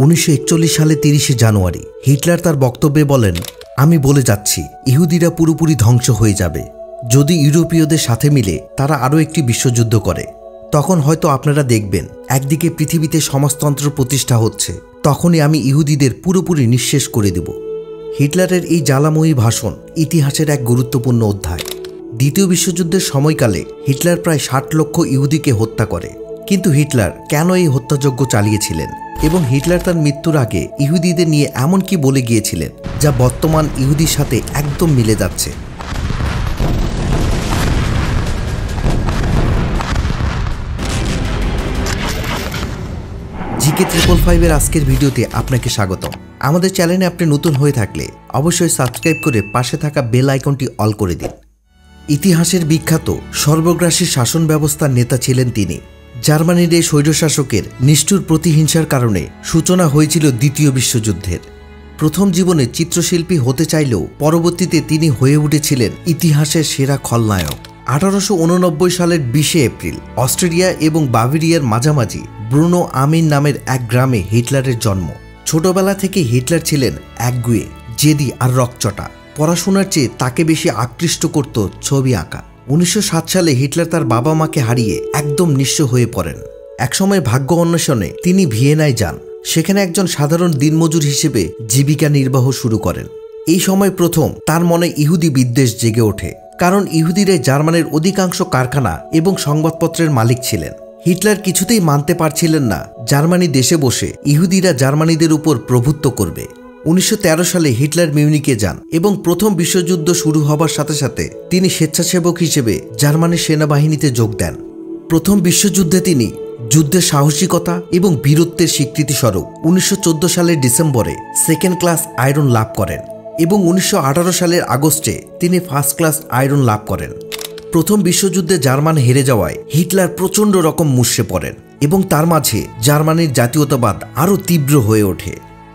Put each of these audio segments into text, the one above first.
1941 সালে 30 জানুয়ারি হিটলার তার বক্তব্যে বলেন, আমি বলে যাচ্ছি ইহুদিরা পুরোপুরি ধ্বংস হয়ে যাবে যদি ইউরোপীয়দের সাথে মিলে তারা আরও একটি বিশ্বযুদ্ধ করে। তখন হয়তো আপনারা দেখবেন একদিকে পৃথিবীতে সমাজতন্ত্র প্রতিষ্ঠা হচ্ছে, তখনই আমি ইহুদিদের পুরোপুরি নিঃশেষ করে দেব। হিটলারের এই জ্বালাময়ী ভাষণ ইতিহাসের এক গুরুত্বপূর্ণ অধ্যায়। দ্বিতীয় বিশ্বযুদ্ধের সময়কালে হিটলার প্রায় 60 লক্ষ ইহুদিকে হত্যা করে। কিন্তু হিটলার কেন এই হত্যাযজ্ঞ চালিয়েছিলেন এবং হিটলার তার মৃত্যুর আগে ইহুদিদের নিয়ে এমন কি বলে গিয়েছিলেন যা বর্তমান ইহুদির সাথে একদম মিলে যাচ্ছে? জিকে 555 এর আজকের ভিডিওতে আপনাকে স্বাগতম। আমাদের চ্যানেলে আপনি নতুন হয়ে থাকলে অবশ্যই সাবস্ক্রাইব করে পাশে থাকা বেল আইকনটি অল করে দিন। ইতিহাসের বিখ্যাত সর্বগ্রাসী শাসন ব্যবস্থার নেতা ছিলেন তিনি। জার্মানির এই স্বৈরশাসকের নিষ্ঠুর প্রতিহিংসার কারণে সূচনা হয়েছিল দ্বিতীয় বিশ্বযুদ্ধের। প্রথম জীবনে চিত্রশিল্পী হতে চাইলেও পরবর্তীতে তিনি হয়ে উঠেছিলেন ইতিহাসের সেরা খলনায়ক। 1889 সালের 20 এপ্রিল অস্ট্রিয়া এবং বাভারিয়ার মাঝামাঝি ব্রুনো আমিন নামের এক গ্রামে হিটলারের জন্ম। ছোটবেলা থেকে হিটলার ছিলেন একগুঁয়ে, জেদি আর রকচটা। পড়াশোনার চেয়ে তাকে বেশি আকৃষ্ট করত ছবি আঁকা। 1907 সালে হিটলার তার বাবা মাকে হারিয়ে একদম নিঃস্ব হয়ে পড়েন। একসময় ভাগ্য অন্বেষণে তিনি ভিয়েনায় যান। সেখানে একজন সাধারণ দিনমজুর হিসেবে জীবিকা নির্বাহ শুরু করেন। এই সময় প্রথম তার মনে ইহুদি বিদ্বেষ জেগে ওঠে, কারণ ইহুদিরা জার্মানির অধিকাংশ কারখানা এবং সংবাদপত্রের মালিক ছিলেন। হিটলার কিছুতেই মানতে পারছিলেন না জার্মানি দেশে বসে ইহুদিরা জার্মানিদের উপর প্রভুত্ব করবে। 1913 সালে হিটলার মিউনিকে যান এবং প্রথম বিশ্বযুদ্ধ শুরু হবার সাথে সাথে তিনি স্বেচ্ছাসেবক হিসেবে জার্মানির সেনাবাহিনীতে যোগ দেন। প্রথম বিশ্বযুদ্ধে তিনি যুদ্ধের সাহসিকতা এবং বীরত্বের স্বীকৃতিস্বরূপ 1914 সালের ডিসেম্বরে সেকেন্ড ক্লাস আয়রন লাভ করেন এবং 1918 সালের আগস্টে তিনি ফার্স্ট ক্লাস আয়রন লাভ করেন। প্রথম বিশ্বযুদ্ধে জার্মান হেরে যাওয়ায় হিটলার প্রচণ্ড রকম মুষড়ে পড়েন এবং তার মাঝে জার্মানির জাতীয়তাবাদ আরও তীব্র হয়ে ওঠে।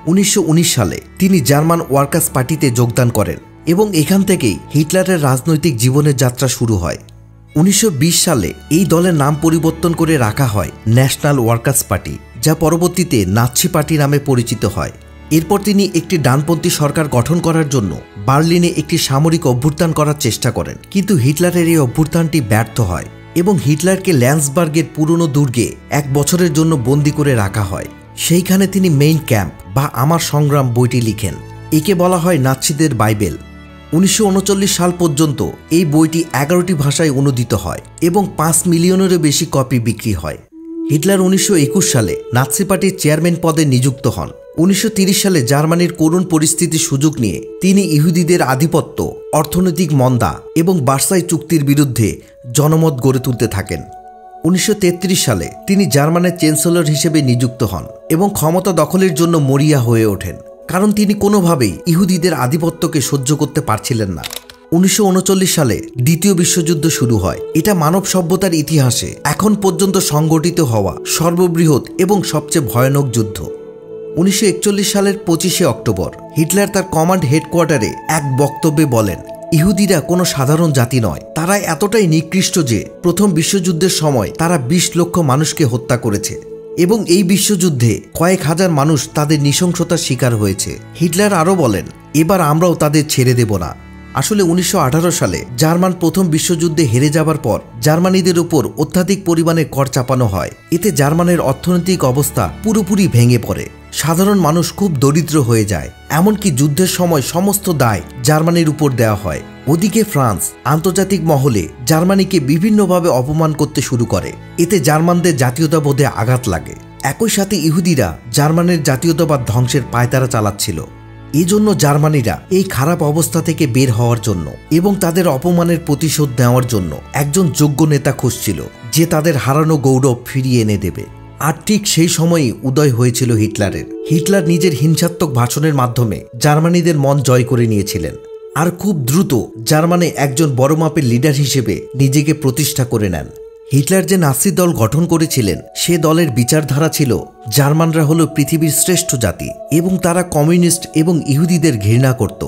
1919 সালে তিনি জার্মান ওয়ার্কার্স পার্টিতে যোগদান করেন এবং এখান থেকেই হিটলারের রাজনৈতিক জীবনের যাত্রা শুরু হয়। 1920 সালে এই দলের নাম পরিবর্তন করে রাখা হয় ন্যাশনাল ওয়ার্কার্স পার্টি, যা পরবর্তীতে নাৎসি পার্টি নামে পরিচিত হয়। এরপর তিনি একটি ডানপন্থী সরকার গঠন করার জন্য বার্লিনে একটি সামরিক অভ্যুত্থান করার চেষ্টা করেন, কিন্তু হিটলারের এই অভ্যুত্থানটি ব্যর্থ হয় এবং হিটলারকে ল্যান্সবার্গের পুরনো দুর্গে 1 বছরের জন্য বন্দী করে রাখা হয়। সেইখানে তিনি মেইন ক্যাম্প বা আমার সংগ্রাম বইটি লিখেন। একে বলা হয় নাৎসিদের বাইবেল। 1939 সাল পর্যন্ত এই বইটি 11টি ভাষায় অনুদিত হয় এবং 5 মিলিয়নেরও বেশি কপি বিক্রি হয়। হিটলার 1921 সালে নাৎসি পার্টির চেয়ারম্যান পদে নিযুক্ত হন। 1930 সালে জার্মানির করুণ পরিস্থিতির সুযোগ নিয়ে তিনি ইহুদিদের আধিপত্য, অর্থনৈতিক মন্দা এবং ভার্সাই চুক্তির বিরুদ্ধে জনমত গড়ে তুলতে থাকেন। 1933 সালে তিনি জার্মানের চ্যান্সেলর হিসেবে নিযুক্ত হন এবং ক্ষমতা দখলের জন্য মরিয়া হয়ে ওঠেন, কারণ তিনি কোনোভাবেই ইহুদিদের আধিপত্যকে সহ্য করতে পারছিলেন না। 1939 সালে দ্বিতীয় বিশ্বযুদ্ধ শুরু হয়। এটা মানব সভ্যতার ইতিহাসে এখন পর্যন্ত সংগঠিত হওয়া সর্ববৃহৎ এবং সবচেয়ে ভয়ানক যুদ্ধ। 1941 সালের 25 অক্টোবর হিটলার তার কমান্ড হেডকোয়ার্টারে এক বক্তব্যে বলেন, ইহুদিরা কোনো সাধারণ জাতি নয়, তারা এতটাই নিকৃষ্ট যে প্রথম বিশ্বযুদ্ধের সময় তারা 20 লক্ষ মানুষকে হত্যা করেছে এবং এই বিশ্বযুদ্ধে কয়েক হাজার মানুষ তাদের নৃশংসতার শিকার হয়েছে। হিটলার আরও বলেন, এবার আমরাও তাদের ছেড়ে দেব না। আসলে 1918 সালে জার্মান প্রথম বিশ্বযুদ্ধে হেরে যাবার পর জার্মানিদের উপর অত্যাধিক পরিমাণে কর চাপানো হয়। এতে জার্মানের অর্থনৈতিক অবস্থা পুরোপুরি ভেঙে পড়ে। সাধারণ মানুষ খুব দরিদ্র হয়ে যায়। এমনকি যুদ্ধের সময় সমস্ত দায় জার্মানির উপর দেওয়া হয়। ওদিকে ফ্রান্স আন্তর্জাতিক মহলে জার্মানিকে বিভিন্নভাবে অপমান করতে শুরু করে। এতে জার্মানদের জাতীয়তাবোধে আঘাত লাগে। একই সাথে ইহুদিরা জার্মানের জাতীয়তাবাদ ধ্বংসের পায়তারা চালাচ্ছিল। এজন্য জার্মানিরা এই খারাপ অবস্থা থেকে বের হওয়ার জন্য এবং তাদের অপমানের প্রতিশোধ নেওয়ার জন্য একজন যোগ্য নেতা খুঁজছিল, যে তাদের হারানো গৌরব ফিরিয়ে এনে দেবে। আর ঠিক সেই সময়ই উদয় হয়েছিল হিটলারের। হিটলার নিজের হিংসাত্মক ভাষণের মাধ্যমে জার্মানিদের মন জয় করে নিয়েছিলেন আর খুব দ্রুত জার্মানি একজন বড় মাপের লিডার হিসেবে নিজেকে প্রতিষ্ঠা করে নেন। হিটলার যে নাৎসি দল গঠন করেছিলেন সে দলের বিচারধারা ছিল জার্মানরা হলো পৃথিবীর শ্রেষ্ঠ জাতি এবং তারা কমিউনিস্ট এবং ইহুদিদের ঘৃণা করত।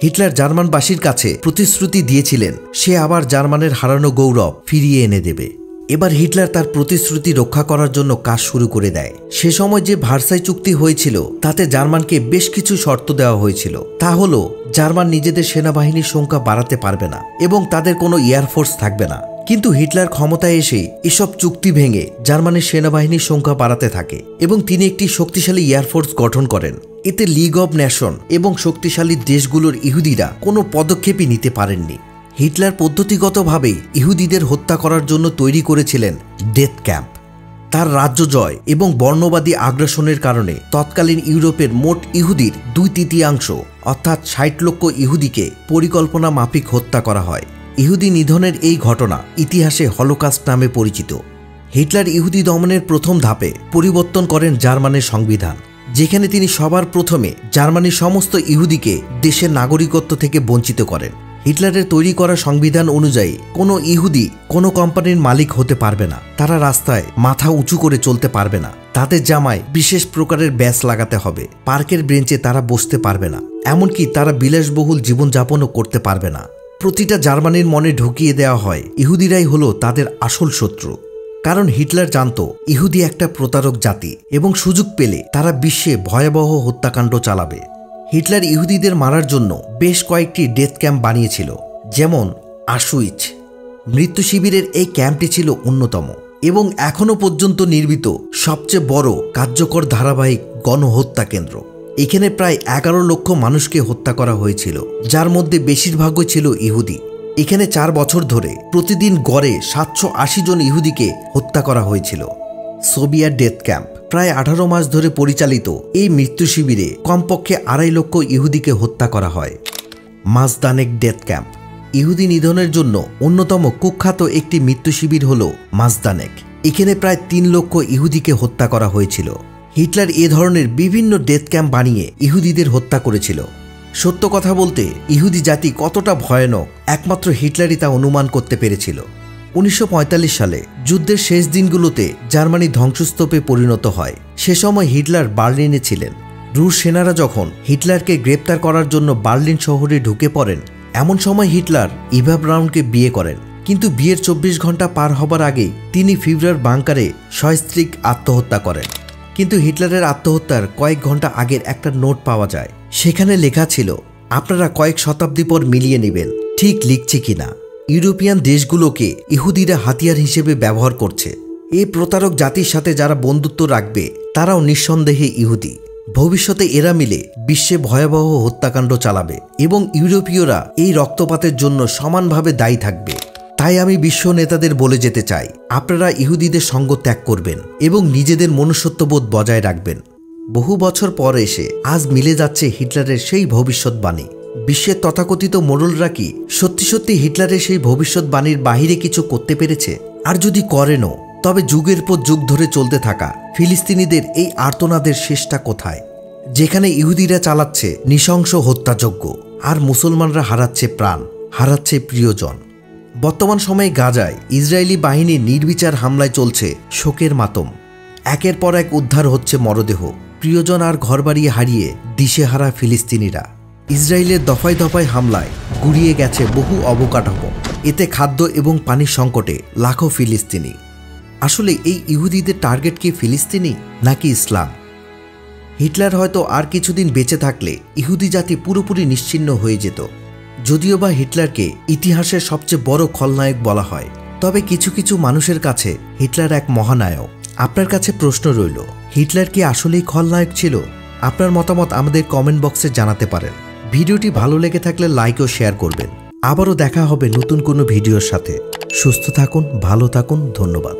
হিটলার জার্মানবাসীর কাছে প্রতিশ্রুতি দিয়েছিলেন সে আবার জার্মানের হারানো গৌরব ফিরিয়ে এনে দেবে। এবার হিটলার তার প্রতিশ্রুতি রক্ষা করার জন্য কাজ শুরু করে দেয়। সে সময় যে ভার্সাই চুক্তি হয়েছিল তাতে জার্মানকে বেশ কিছু শর্ত দেওয়া হয়েছিল। তা হলো জার্মান নিজেদের সেনাবাহিনীর সংখ্যা বাড়াতে পারবে না এবং তাদের কোনো এয়ারফোর্স থাকবে না। কিন্তু হিটলার ক্ষমতায় এসে এসব চুক্তি ভেঙে জার্মানির সেনাবাহিনীর সংখ্যা বাড়াতে থাকে এবং তিনি একটি শক্তিশালী এয়ারফোর্স গঠন করেন। এতে লিগ অব নেশন এবং শক্তিশালী দেশগুলোর ইহুদিরা কোনো পদক্ষেপই নিতে পারেননি। হিটলার পদ্ধতিগতভাবে ইহুদিদের হত্যা করার জন্য তৈরি করেছিলেন ডেথ ক্যাম্প। তার রাজ্য জয় এবং বর্ণবাদী আগ্রাসনের কারণে তৎকালীন ইউরোপের মোট ইহুদির 2/3 অর্থাৎ 60 লক্ষ ইহুদিকে পরিকল্পনা মাফিক হত্যা করা হয়। ইহুদি নিধনের এই ঘটনা ইতিহাসে হলোকাস্ট নামে পরিচিত। হিটলার ইহুদি দমনের প্রথম ধাপে পরিবর্তন করেন জার্মানির সংবিধান, যেখানে তিনি সবার প্রথমে জার্মানির সমস্ত ইহুদিকে দেশের নাগরিকত্ব থেকে বঞ্চিত করেন। হিটলারের তৈরি করা সংবিধান অনুযায়ী কোনো ইহুদি কোনো কোম্পানির মালিক হতে পারবে না, তারা রাস্তায় মাথা উঁচু করে চলতে পারবে না, তাদের জামায় বিশেষ প্রকারের ব্যাজ লাগাতে হবে, পার্কের বেঞ্চে তারা বসতে পারবে না, এমনকি তারা বিলাসবহুল জীবনযাপনও করতে পারবে না। প্রতিটা জার্মানির মনে ঢুকিয়ে দেওয়া হয় ইহুদিরাই হলো তাদের আসল শত্রু। কারণ হিটলার জানত ইহুদি একটা প্রতারক জাতি এবং সুযোগ পেলে তারা বিশ্বে ভয়াবহ হত্যাকাণ্ড চালাবে। হিটলার ইহুদিদের মারার জন্য বেশ কয়েকটি ডেথ ক্যাম্প বানিয়েছিল, যেমন আশুইচ। মৃত্যু শিবিরের এই ক্যাম্পটি ছিল অন্যতম এবং এখনও পর্যন্ত নির্মিত সবচেয়ে বড় কার্যকর ধারাবাহিক গণহত্যা কেন্দ্র। এখানে প্রায় 11 লক্ষ মানুষকে হত্যা করা হয়েছিল, যার মধ্যে বেশিরভাগই ছিল ইহুদি। এখানে 4 বছর ধরে প্রতিদিন গড়ে 780 জন ইহুদিকে হত্যা করা হয়েছিল। সোভিয়েত ডেথ ক্যাম্প প্রায় 18 মাস ধরে পরিচালিত এই মৃত্যু শিবিরে কমপক্ষে 2.5 লক্ষ ইহুদিকে হত্যা করা হয়। মাজদানেক ডেথ ক্যাম্প ইহুদি নিধনের জন্য অন্যতম কুখ্যাত একটি মৃত্যু শিবির হল মাজদানেক। এখানে প্রায় 3 লক্ষ ইহুদিকে হত্যা করা হয়েছিল। হিটলার এ ধরনের বিভিন্ন ডেথ ক্যাম্প বানিয়ে ইহুদিদের হত্যা করেছিল। সত্য কথা বলতে ইহুদি জাতি কতটা ভয়ানক একমাত্র হিটলারই তা অনুমান করতে পেরেছিল। 1945 সালে যুদ্ধের শেষ দিনগুলোতে জার্মানি ধ্বংসস্তূপে পরিণত হয়। সে সময় হিটলার বার্লিনে ছিলেন। রুশ সেনারা যখন হিটলারকে গ্রেপ্তার করার জন্য বার্লিন শহরে ঢুকে পড়েন, এমন সময় হিটলার ইভা ব্রাউনকে বিয়ে করেন। কিন্তু বিয়ের 24 ঘন্টা পার হবার আগেই তিনি ফিভরার বাংকারে সস্ত্রীক আত্মহত্যা করেন। কিন্তু হিটলারের আত্মহত্যার কয়েক ঘন্টা আগের একটা নোট পাওয়া যায়। সেখানে লেখা ছিল, আপনারা কয়েক শতাব্দী পর মিলিয়ে নেবেন ঠিক লিখছে কিনা। ইউরোপিয়ান দেশগুলোকে ইহুদিরা হাতিয়ার হিসেবে ব্যবহার করছে। এই প্রতারক জাতির সাথে যারা বন্ধুত্ব রাখবে তারাও নিঃসন্দেহে ইহুদি। ভবিষ্যতে এরা মিলে বিশ্বে ভয়াবহ হত্যাকাণ্ড চালাবে এবং ইউরোপীয়রা এই রক্তপাতের জন্য সমানভাবে দায়ী থাকবে। তাই আমি বিশ্ব নেতাদের বলে যেতে চাই, আপনারা ইহুদিদের সঙ্গ ত্যাগ করবেন এবং নিজেদের মনুষ্যত্ববোধ বজায় রাখবেন। বহু বছর পর এসে আজ মিলে যাচ্ছে হিটলারের সেই ভবিষ্যৎবাণী। বিশ্বের তথাকথিত মোড়লরা কি সত্যি সত্যি হিটলারের সেই ভবিষ্যৎবাণীর বাহিরে কিছু করতে পেরেছে? আর যদি করেনও, তবে যুগের পর যুগ ধরে চলতে থাকা ফিলিস্তিনিদের এই আর্তনাদের শেষটা কোথায়, যেখানে ইহুদিরা চালাচ্ছে নৃশংস হত্যাযজ্ঞ আর মুসলমানরা হারাচ্ছে প্রাণ, হারাচ্ছে প্রিয়জন। বর্তমান সময়ে গাজায় ইসরায়েলি বাহিনীর নির্বিচার হামলায় চলছে শোকের মাতম। একের পর এক উদ্ধার হচ্ছে মরদেহ, প্রিয়জন আর ঘরবাড়ি হারিয়ে দিশেহারা ফিলিস্তিনিরা। ইসরায়েলের দফায় দফায় হামলায় গুড়িয়ে গেছে বহু অবকাঠামো। এতে খাদ্য এবং পানির সংকটে লাখো ফিলিস্তিনি। আসলে এই ইহুদিদের টার্গেট কি ফিলিস্তিনি নাকি ইসলাম? হিটলার হয়তো আর কিছুদিন বেঁচে থাকলে ইহুদি জাতি পুরোপুরি নিশ্চিহ্ন হয়ে যেত। যদিও বা হিটলারকে ইতিহাসের সবচেয়ে বড় খলনায়ক বলা হয়, তবে কিছু কিছু মানুষের কাছে হিটলার এক মহানায়ক। আপনার কাছে প্রশ্ন রইল, হিটলার কি আসলেই খলনায়ক ছিল? আপনার মতামত আমাদের কমেন্ট বক্সে জানাতে পারেন। ভিডিওটি ভালো লেগে থাকলে লাইক ও শেয়ার করবেন। আবারও দেখা হবে নতুন কোনো ভিডিওর সাথে। সুস্থ থাকুন, ভালো থাকুন, ধন্যবাদ।